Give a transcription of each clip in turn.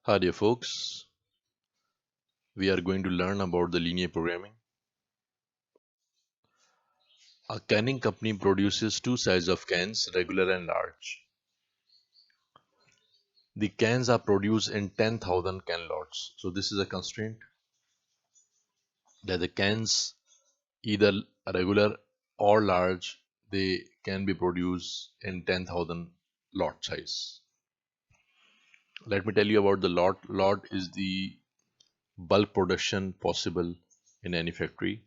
Hi dear folks, we are going to learn about the linear programming. A canning company produces two sizes of cans, regular and large. The cans are produced in 10,000 can lots. So this is a constraint that the cans, either regular or large, they can be produced in 10,000 lot size. Let me tell you about the lot. Lot is the bulk production possible in any factory.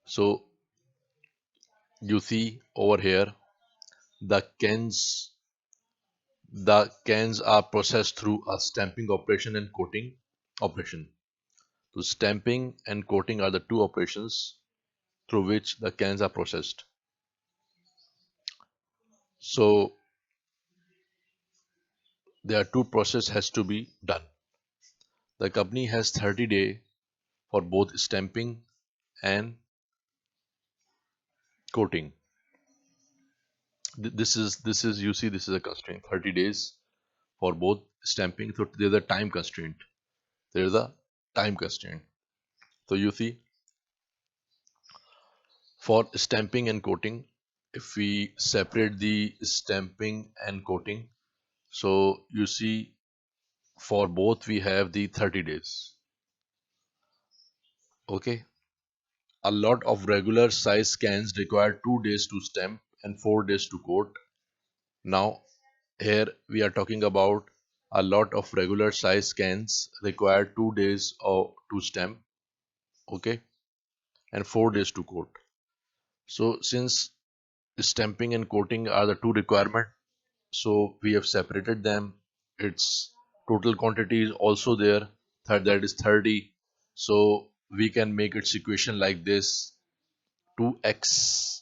So you see over here the cans are processed through a stamping operation and coating operation. So stamping and coating are the two operations through which the cans are processed. So there are two processes has to be done. The company has 30 days for both stamping and coating. This is you see this is a constraint. 30 days for both stamping. So there's a time constraint. There's a time constraint. So you see for stamping and coating, if we separate the stamping and coating, so you see for both we have the 30 days. Okay. A lot of regular size scans require 2 days to stamp and 4 days to coat. Now here we are talking about a lot of regular size scans require 2 days to stamp, okay, and 4 days to coat. So since stamping and coating are the two requirement, so we have separated them. Its total quantity is also there, that is 30. So we can make its equation like this: 2x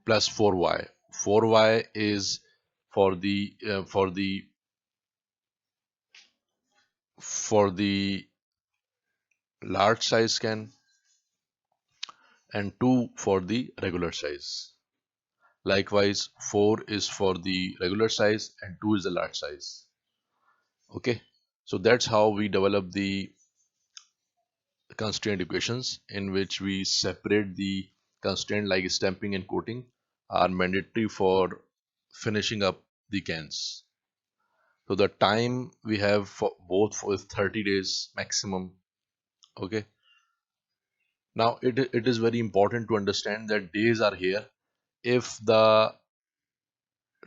plus 4y. 4y is for the for the large size can, and 2 for the regular size. Likewise 4 is for the regular size and 2 is the large size. Okay, so that's how we develop the constraint equations, in which we separate the constraint like stamping and coating are mandatory for finishing up the cans. So the time we have for both for 30 days maximum. Okay, now it is very important to understand that days are here if the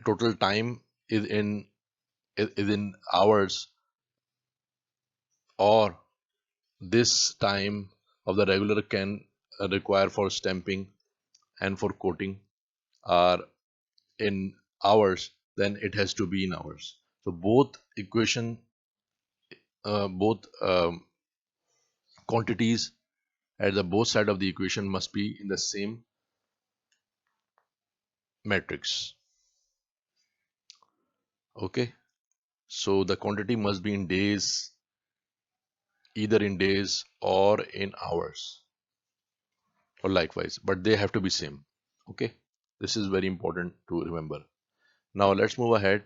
total time is in hours, or this time of the regular can require for stamping and for coating are in hours, then it has to be in hours. So both equation, both quantities at the both side of the equation must be in the same matrix. Okay, so the quantity must be in days, either in days or in hours, or likewise, but they have to be same. Okay, this is very important to remember. Now let's move ahead.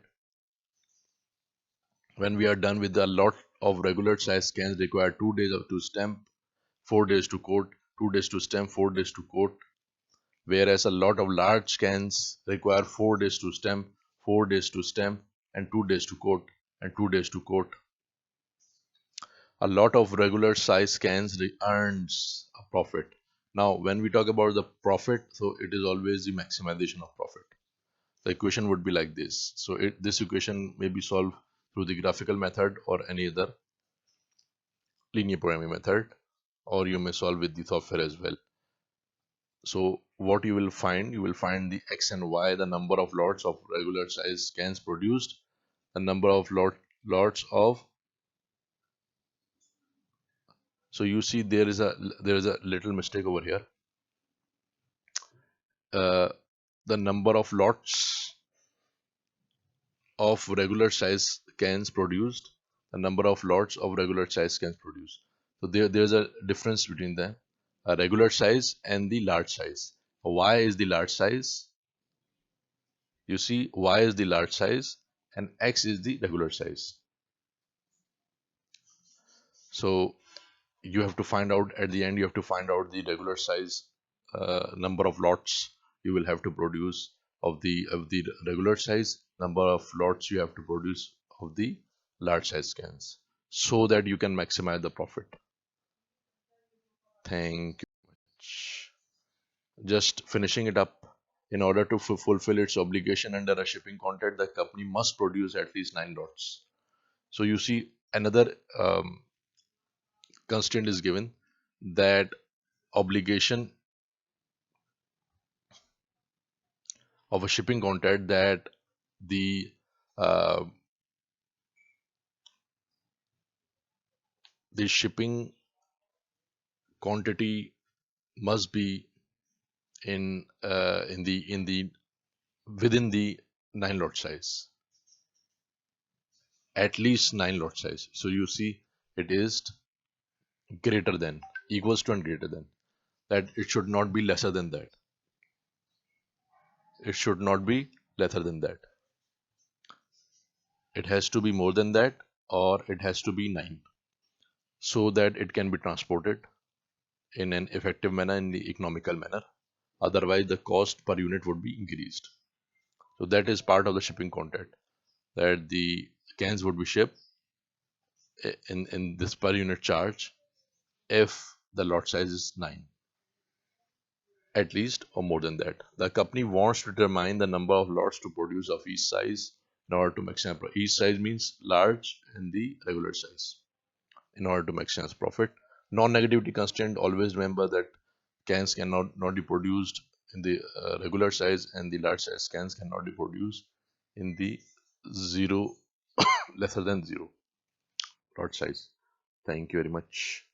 When we are done with a lot of regular size scans require 2 days to stamp, 4 days to coat, 2 days to stamp, 4 days to coat, whereas a lot of large scans require 4 days to stamp, 4 days to stamp, and 2 days to coat, and 2 days to coat. A lot of regular size scans earns a profit. Now, when we talk about the profit, so it is always the maximization of profit. The equation would be like this. So this equation may be solved through the graphical method or any other linear programming method, or you may solve with the software as well. So what you will find the x and y, the number of lots of regular size scans produced, the number of lots of. So you see there is a little mistake over here. Uh, the number of lots of regular size cans produced, the number of lots of regular size cans produced. So there's a difference between the regular size and the large size. Why is the large size? You see, why is the large size? and X is the regular size. So you have to find out at the end, you have to find out the regular size number of lots you will have to produce of the regular size, number of lots you have to produce of the large size scans, so that you can maximize the profit. Thank you much. Just finishing it up. In order to fulfill its obligation under a shipping contract, the company must produce at least 9 lots. So you see, another constraint is given, that obligation of a shipping contract, that the uh, the shipping quantity must be in the within the 9 lot size, at least 9 lot size. So you see, it is greater than, equals to, and greater than that. It should not be lesser than that. It should not be lesser than that. It has to be more than that, or it has to be 9, so that it can be transported in an effective manner, in the economical manner. Otherwise, the cost per unit would be increased. So that is part of the shipping contract, that the cans would be shipped in this per unit charge if the lot size is 9, at least, or more than that. The company wants to determine the number of lots to produce of each size in order to maximize profit. Each size means large and the regular size, in order to maximize profit. Non-negativity constraint, always remember that cans cannot not be produced in the regular size, and the large size cans cannot be produced in the 0 lesser than 0 lot size. Thank you very much.